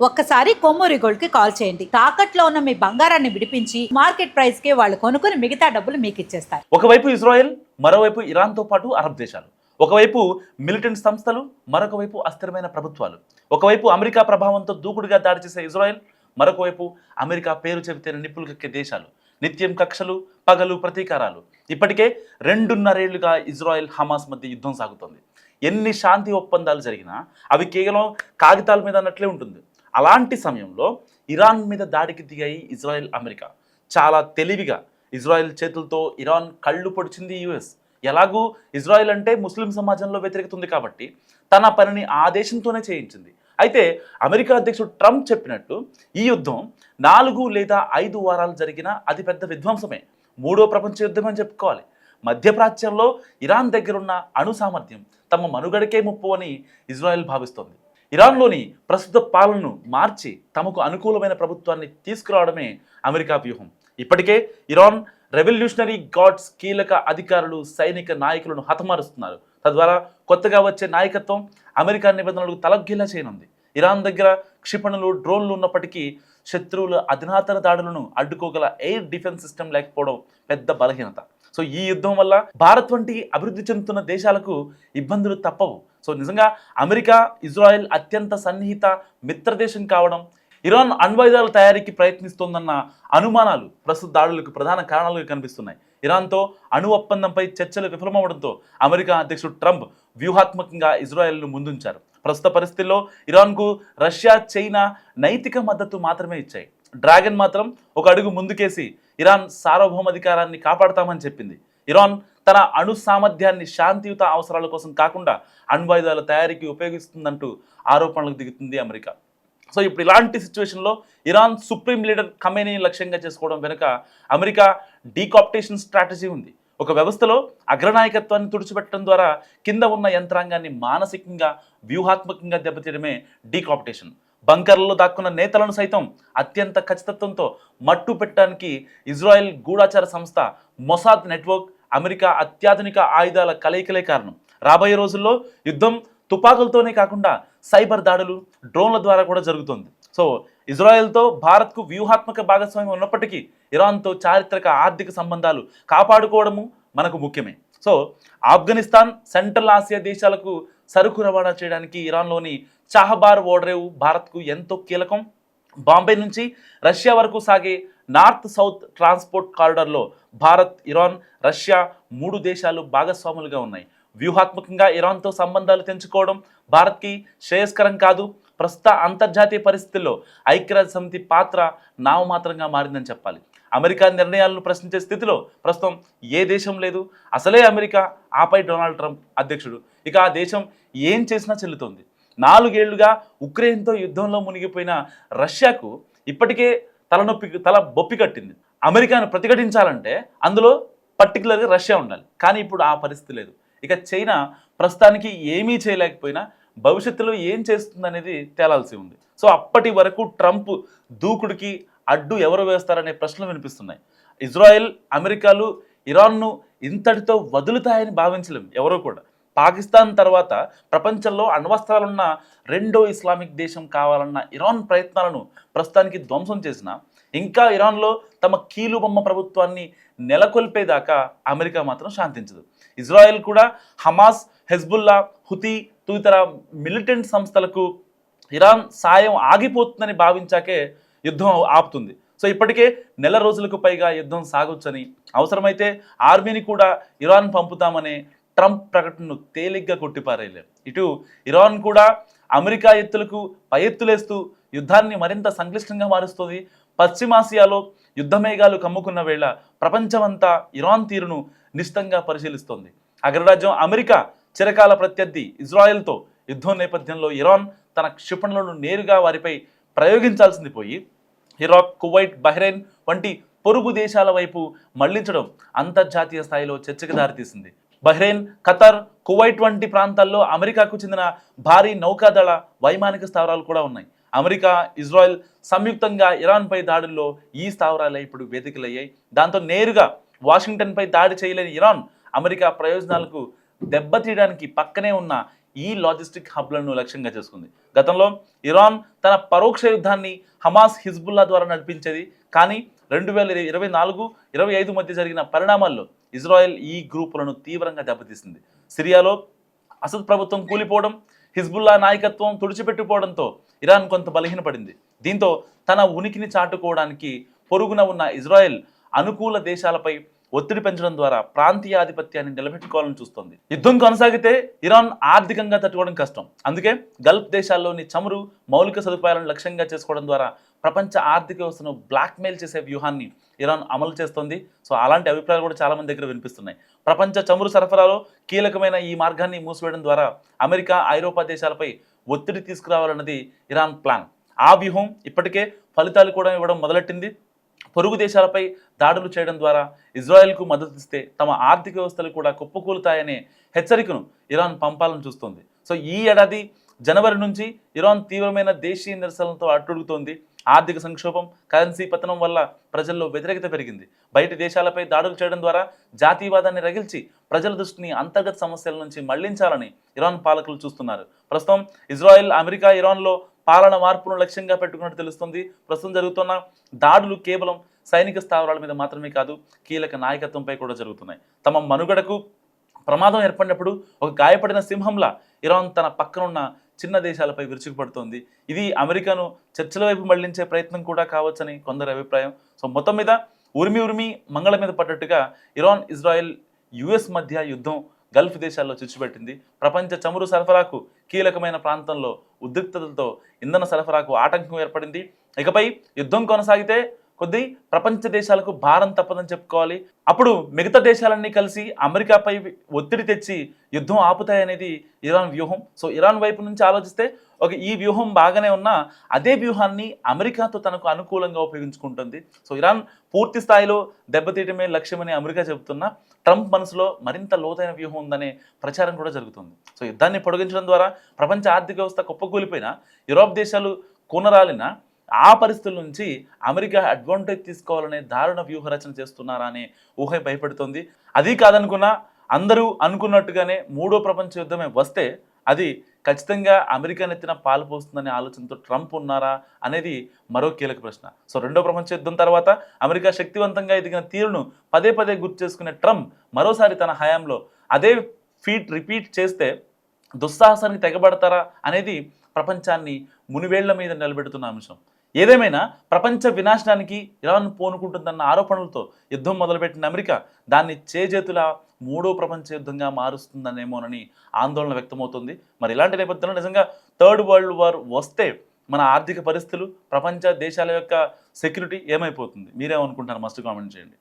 ఒక్కసారి కొమ్మూరి గోల్డ్ కి కాల్ చేయండి. తాకట్లో ఉన్న మీ బంగారాన్ని విడిపించి మార్కెట్ ప్రైస్ కి వాళ్ళు కొనుక్కుని మిగతా డబ్బులు మీకు ఇచ్చేస్తారు. ఒకవైపు ఇజ్రాయెల్, మరోవైపు ఇరాన్తో పాటు అరబ్ దేశాలు, ఒకవైపు మిలిటెంట్ సంస్థలు, మరొక వైపు అస్థిరమైన ప్రభుత్వాలు, ఒకవైపు అమెరికా ప్రభావంతో దూకుడుగా దాడి చేసే ఇజ్రాయెల్, మరొక వైపు అమెరికా పేరు చెబితేనే నిప్పులకెక్కే దేశాలు, నిత్యం కక్షలు, పగలు, ప్రతీకారాలు. ఇప్పటికే 2.5 ఏళ్లుగా ఇజ్రాయెల్ హమాస్ మధ్య యుద్ధం సాగుతోంది. ఎన్ని శాంతి ఒప్పందాలు జరిగినా అవి కేవలం కాగితాల మీద అన్నట్లే ఉంటుంది. అలాంటి సమయంలో ఇరాన్ మీద దాడికి దిగాయి ఇజ్రాయెల్, అమెరికా. చాలా తెలివిగా ఇజ్రాయెల్ చేతులతో ఇరాన్ కళ్ళు పొడిచింది యుఎస్. ఎలాగూ ఇజ్రాయెల్ అంటే ముస్లిం సమాజంలో వ్యతిరేకత ఉంది కాబట్టి తన పనిని ఆ దేశంతోనే చేయించింది. అయితే అమెరికా అధ్యక్షుడు ట్రంప్ చెప్పినట్టు ఈ యుద్ధం 4 లేదా 5 వారాలు జరిగిన అతిపెద్ద విధ్వంసమే, 3వ ప్రపంచ యుద్ధం అని చెప్పుకోవాలి. మధ్యప్రాచ్యంలో ఇరాన్ దగ్గరున్న అణు సామర్థ్యం తమ మనుగడకే ముప్పు అని ఇజ్రాయెల్ భావిస్తోంది. ఇరాన్లోని ప్రస్తుత పాలనను మార్చి తమకు అనుకూలమైన ప్రభుత్వాన్ని తీసుకురావడమే అమెరికా వ్యూహం. ఇప్పటికే ఇరాన్ రెవల్యూషనరీ గార్డ్స్ కీలక అధికారులు, సైనిక నాయకులను హతమారుస్తున్నారు. తద్వారా కొత్తగా వచ్చే నాయకత్వం అమెరికా నిబంధనలకు తలగ్గిలా చేయనుంది. ఇరాన్ దగ్గర క్షిపణులు, డ్రోన్లు ఉన్నప్పటికీ శత్రువుల అధునాతన దాడులను అడ్డుకోగల ఎయిర్ డిఫెన్స్ సిస్టమ్ లేకపోవడం పెద్ద బలహీనత. సో ఈ యుద్ధం వల్ల భారత్ వంటి అభివృద్ధి చెందుతున్న దేశాలకు ఇబ్బందులు తప్పవు. సో నిజంగా అమెరికా, ఇజ్రాయెల్ అత్యంత సన్నిహిత మిత్రదేశం కావడం, ఇరాన్ అణ్వాయుధాల తయారీకి ప్రయత్నిస్తోందన్న అనుమానాలు ప్రస్తుత దాడులకు ప్రధాన కారణాలుగా కనిపిస్తున్నాయి. ఇరాన్తో అణు ఒప్పందంపై చర్చలు విఫలమవడంతో అమెరికా అధ్యక్షుడు ట్రంప్ వ్యూహాత్మకంగా ఇజ్రాయెల్ను ముందుంచారు. ప్రస్తుత పరిస్థితుల్లో ఇరాన్కు రష్యా, చైనా నైతిక మద్దతు మాత్రమే ఇచ్చాయి. డ్రాగన్ మాత్రం ఒక అడుగు ముందుకేసి ఇరాన్ సార్వభౌమాధికారాన్ని కాపాడతామని చెప్పింది. ఇరాన్ తన అణు సామర్థ్యాన్ని శాంతియుత అవసరాల కోసం కాకుండా అణ్వాయుధాల తయారీకి ఉపయోగిస్తుందంటూ ఆరోపణలకు దిగుతుంది అమెరికా. సో ఇప్పుడు ఇలాంటి సిచ్యువేషన్లో ఇరాన్ సుప్రీం లీడర్ ఖమేనీని లక్ష్యంగా చేసుకోవడం వెనుక అమెరికా డీకాప్టేషన్ స్ట్రాటజీ ఉంది. ఒక వ్యవస్థలో అగ్రనాయకత్వాన్ని తుడిచిపెట్టడం ద్వారా కింద ఉన్న యంత్రాంగాన్ని మానసికంగా, వ్యూహాత్మకంగా దెబ్బతీయడమే డీకాప్టేషన్. బంకర్లలో దాక్కున్న నేతలను సైతం అత్యంత ఖచ్చితత్వంతో మట్టు పెట్టడానికి ఇజ్రాయెల్ గూఢాచార సంస్థ మొసాద్ నెట్వర్క్, అమెరికా అత్యాధునిక ఆయుధాల కలయికలే కారణం. రాబోయే రోజుల్లో యుద్ధం తుపాకులతోనే కాకుండా సైబర్ దాడులు, డ్రోన్ల ద్వారా కూడా జరుగుతుంది. సో ఇజ్రాయెల్తో భారత్కు వ్యూహాత్మక భాగస్వామ్యం ఉన్నప్పటికీ ఇరాన్తో చారిత్రక ఆర్థిక సంబంధాలు కాపాడుకోవడము మనకు ముఖ్యమే. సో ఆఫ్ఘనిస్తాన్, సెంట్రల్ ఆసియా దేశాలకు సరుకు రవాణా చేయడానికి ఇరాన్లోని చాహబార్ ఓడరేవు భారత్కు ఎంతో కీలకం. బాంబే నుంచి రష్యా వరకు సాగే నార్త్ సౌత్ ట్రాన్స్పోర్ట్ కారిడార్లో భారత్, ఇరాన్, రష్యా 3 దేశాలు భాగస్వాములుగా ఉన్నాయి. వ్యూహాత్మకంగా ఇరాన్తో సంబంధాలు తెంచుకోవడం భారత్కి శ్రేయస్కరం కాదు. ప్రస్తుత అంతర్జాతీయ పరిస్థితుల్లో ఐక్యరాజ్య సమితి పాత్ర నామమాత్రంగా మారిందని చెప్పాలి. అమెరికా నిర్ణయాలను ప్రశ్నించే స్థితిలో ప్రస్తుతం ఏ దేశం లేదు. అసలే అమెరికా, ఆపై డొనాల్డ్ ట్రంప్ అధ్యక్షుడు, ఇక ఆ దేశం ఏం చేసినా చెల్లుతోంది. 4 ఏళ్లుగా ఉక్రెయిన్తో యుద్ధంలో మునిగిపోయిన రష్యాకు ఇప్పటికే తల బొప్పి కట్టింది. అమెరికాను ప్రతిఘటించాలంటే అందులో పర్టికులర్గా రష్యా ఉండాలి. కానీ ఇప్పుడు ఆ పరిస్థితి లేదు. ఇక చైనా ప్రస్తుతానికి ఏమీ చేయలేకపోయినా భవిష్యత్తులో ఏం చేస్తుందనేది తేలాల్సి ఉంది. సో అప్పటి వరకు ట్రంప్ దూకుడికి అడ్డు ఎవరు వేస్తారనే ప్రశ్నలు వినిపిస్తున్నాయి. ఇజ్రాయెల్, అమెరికాలు ఇరాన్ను ఇంతటితో వదులుతాయని భావించలేం ఎవరో కూడా. పాకిస్తాన్ తర్వాత ప్రపంచంలో అణ్వస్త్రాలున్న 2వ ఇస్లామిక్ దేశం కావాలన్న ఇరాన్ ప్రయత్నాలను ప్రస్తుతానికి ధ్వంసం చేసిన ఇంకా ఇరాన్లో తమ కీలుబొమ్మ ప్రభుత్వాన్ని నెలకొల్పేదాకా అమెరికా మాత్రం శాంతించదు. ఇజ్రాయెల్ కూడా హమాస్, హెజ్బుల్లా, హుతీ తదితర మిలిటెంట్ సంస్థలకు ఇరాన్ సాయం ఆగిపోతుందని భావించాకే యుద్ధం ఆపుతుంది. సో ఇప్పటికే నెల రోజులకు పైగా యుద్ధం సాగొచ్చని, అవసరమైతే ఆర్మీని కూడా ఇరాన్ పంపుతామనే ట్రంప్ ప్రకటనను తేలిగ్గా కొట్టిపారేయలేరు. ఇటు ఇరాన్ కూడా అమెరికా ఎత్తులకు పై ఎత్తులేస్తూ యుద్ధాన్ని మరింత సంక్లిష్టంగా మారుస్తుంది. పశ్చిమాసియాలో యుద్ధమేఘాలు కమ్ముకున్న వేళ ప్రపంచమంతా ఇరాన్ తీరును నిశితంగా పరిశీలిస్తోంది. అగ్రరాజ్యం అమెరికా చిరకాల ప్రత్యర్థి ఇజ్రాయెల్తో యుద్ధం నేపథ్యంలో ఇరాన్ తన క్షిపణులను నేరుగా వారిపై ప్రయోగించాల్సింది పోయి ఇరాక్, కువైట్, బహ్రెయిన్ వంటి పొరుగు దేశాల వైపు మళ్లించడం అంతర్జాతీయ స్థాయిలో చర్చకు దారితీసింది. బహ్రెయిన్, ఖతార్, కువైట్ వంటి ప్రాంతాల్లో అమెరికాకు చెందిన భారీ నౌకాదళ, వైమానిక స్థావరాలు కూడా ఉన్నాయి. అమెరికా, ఇజ్రాయెల్ సంయుక్తంగా ఇరాన్పై దాడుల్లో ఈ స్థావరాలే ఇప్పుడు వేదికలయ్యాయి. దాంతో నేరుగా వాషింగ్టన్పై దాడి చేయలేని ఇరాన్ అమెరికా ప్రయోజనాలకు దెబ్బతీయడానికి పక్కనే ఉన్న ఈ లాజిస్టిక్ హబ్లను లక్ష్యంగా చేసుకుంది. గతంలో ఇరాన్ తన పరోక్ష యుద్ధాన్ని హమాస్, హిజ్బుల్లా ద్వారా నడిపించేది. కానీ 2024-25 మధ్య జరిగిన పరిణామాల్లో ఇజ్రాయెల్ ఈ గ్రూపులను తీవ్రంగా దెబ్బతీసింది. సిరియాలో అసద్ ప్రభుత్వం కూలిపోవడం, హిజ్బుల్లా నాయకత్వం తుడిచిపెట్టుకోవడంతో ఇరాన్ కొంత బలహీనపడింది. దీంతో తన ఉనికిని చాటుకోవడానికి పొరుగున ఉన్న ఇజ్రాయెల్ అనుకూల దేశాలపై ఒత్తిడి పెంచడం ద్వారా ప్రాంతీయ ఆధిపత్యాన్ని నిలబెట్టుకోవాలని చూస్తోంది. యుద్ధం కొనసాగితే ఇరాన్ ఆర్థికంగా తట్టుకోవడం కష్టం. అందుకే గల్ఫ్ దేశాల్లోని చమురు, మౌలిక సదుపాయాలను లక్ష్యంగా చేసుకోవడం ద్వారా ప్రపంచ ఆర్థిక వ్యవస్థను బ్లాక్మెయిల్ చేసే వ్యూహాన్ని ఇరాన్ అమలు చేస్తోంది. సో అలాంటి అభిప్రాయాలు కూడా చాలా మంది దగ్గర వినిపిస్తున్నాయి. ప్రపంచ చమురు సరఫరాలో కీలకమైన ఈ మార్గాన్ని మూసివేయడం ద్వారా అమెరికా, ఐరోపా దేశాలపై ఒత్తిడి తీసుకురావాలన్నది ఇరాన్ ప్లాన్. ఆ వ్యూహం ఇప్పటికే ఫలితాలు కూడా ఇవ్వడం మొదలెట్టింది. పొరుగు దేశాలపై దాడులు చేయడం ద్వారా ఇజ్రాయెల్కు మద్దతిస్తే తమ ఆర్థిక వ్యవస్థలు కూడా కుప్పకూలుతాయనే హెచ్చరికను ఇరాన్ పంపాలని చూస్తోంది. సో ఈ ఏడాది జనవరి నుంచి ఇరాన్ తీవ్రమైన దేశీయ నిరసనలతో అట్టుడుగుతోంది. ఆర్థిక సంక్షోభం, కరెన్సీ పతనం వల్ల ప్రజల్లో వ్యతిరేకత పెరిగింది. బయటి దేశాలపై దాడులు చేయడం ద్వారా జాతీయవాదాన్ని రగిల్చి ప్రజల దృష్టిని అంతర్గత సమస్యల నుంచి మళ్లించాలని ఇరాన్ పాలకులు చూస్తున్నారు. ప్రస్తుతం ఇజ్రాయెల్, అమెరికా ఇరాన్లో పాలన మార్పును లక్ష్యంగా పెట్టుకున్నట్టు తెలుస్తుంది. ప్రస్తుతం జరుగుతున్న దాడులు కేవలం సైనిక స్థావరాల మీద మాత్రమే కాదు, కీలక నాయకత్వంపై కూడా జరుగుతున్నాయి. తమ మనుగడకు ప్రమాదం ఏర్పడినప్పుడు ఒక గాయపడిన సింహంలా ఇరాన్ తన పక్కనున్న చిన్న దేశాలపై విరుచుకుపడుతోంది. ఇది అమెరికాను చర్చల వైపు మళ్లించే ప్రయత్నం కూడా కావచ్చని కొందరి అభిప్రాయం. సో మొత్తం మీద ఉరిమి మంగళ మీద పడ్డట్టుగా ఇరాన్, ఇజ్రాయెల్, యుఎస్ మధ్య యుద్ధం గల్ఫ్ దేశాల్లో చిచ్చుపెట్టింది. ప్రపంచ చమురు సరఫరాకు కీలకమైన ప్రాంతంలో ఉద్రిక్తతలతో ఇంధన సరఫరాకు ఆటంకం ఏర్పడింది. ఇకపై యుద్ధం కొనసాగితే కొద్ది ప్రపంచ దేశాలకు భారం తప్పదని చెప్పుకోవాలి. అప్పుడు మిగతా దేశాలన్నీ కలిసి అమెరికాపై ఒత్తిడి తెచ్చి యుద్ధం ఆపుతాయనేది ఇరాన్ వ్యూహం. సో ఇరాన్ వైపు నుంచి ఆలోచిస్తే ఈ వ్యూహం బాగానే ఉన్నా అదే వ్యూహాన్ని అమెరికాతో తనకు అనుకూలంగా ఉపయోగించుకుంటుంది. సో ఇరాన్ పూర్తి స్థాయిలో దెబ్బతీయటమే లక్ష్యమని అమెరికా చెబుతున్నా ట్రంప్ మనసులో మరింత లోతైన వ్యూహం ఉందనే ప్రచారం కూడా జరుగుతుంది. సో యుద్ధాన్ని పొడిగించడం ద్వారా ప్రపంచ ఆర్థిక వ్యవస్థ కుప్పకూలిపోయినా, యూరోప్ దేశాలు కూనరాలిన ఆ పరిస్థితుల నుంచి అమెరికా అడ్వాంటేజ్ తీసుకోవాలనే దారుణ వ్యూహ రచన చేస్తున్నారా అనే ఊహ భయపెడుతోంది. అది కాదనుకున్నా అందరూ అనుకున్నట్టుగానే మూడో ప్రపంచ యుద్ధమే వస్తే అది ఖచ్చితంగా అమెరికా నెత్తిన పాలు పోస్తుందనే ఆలోచనతో ట్రంప్ ఉన్నారా అనేది మరో కీలక ప్రశ్న. సో రెండో ప్రపంచ యుద్ధం తర్వాత అమెరికా శక్తివంతంగా ఎదిగిన తీరును పదే పదే గుర్తు చేసుకునే ట్రంప్ మరోసారి తన హయాంలో అదే ఫీట్ రిపీట్ చేస్తే దుస్సాహసానికి తెగబడతారా అనేది ప్రపంచాన్ని మునివేళ్ల మీద నిలబెడుతున్న అంశం. ఏదేమైనా ప్రపంచ వినాశనానికి ఇరాన్ పూనుకుంటుందన్న ఆరోపణలతో యుద్ధం మొదలుపెట్టిన అమెరికా దాన్ని చేజేతులా మూడో ప్రపంచ యుద్ధంగా మారుస్తుందనేమోనని ఆందోళన వ్యక్తమవుతుంది. మరి ఇలాంటి నేపథ్యంలో నిజంగా థర్డ్ వరల్డ్ వార్ వస్తే మన ఆర్థిక పరిస్థితులు, ప్రపంచ దేశాల యొక్క సెక్యూరిటీ ఏమైపోతుంది? మీరేమనుకుంటున్నారు? మస్ట్ కామెంట్ చేయండి.